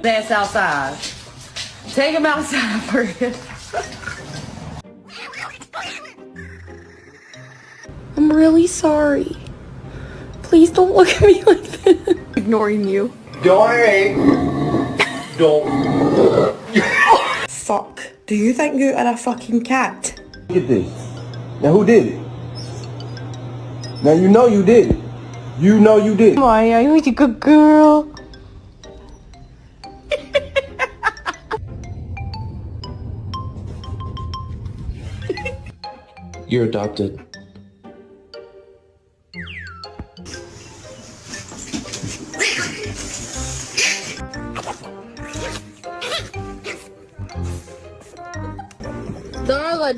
That's outside. Take him outside for you. I'm really sorry. Please don't look at me like this. Ignoring you. Don't. Fuck. Do you think you are a fucking cat? Look at this. Now who did it? Now you know you did it. You know you did it. Maya, you're a good girl. You're adopted.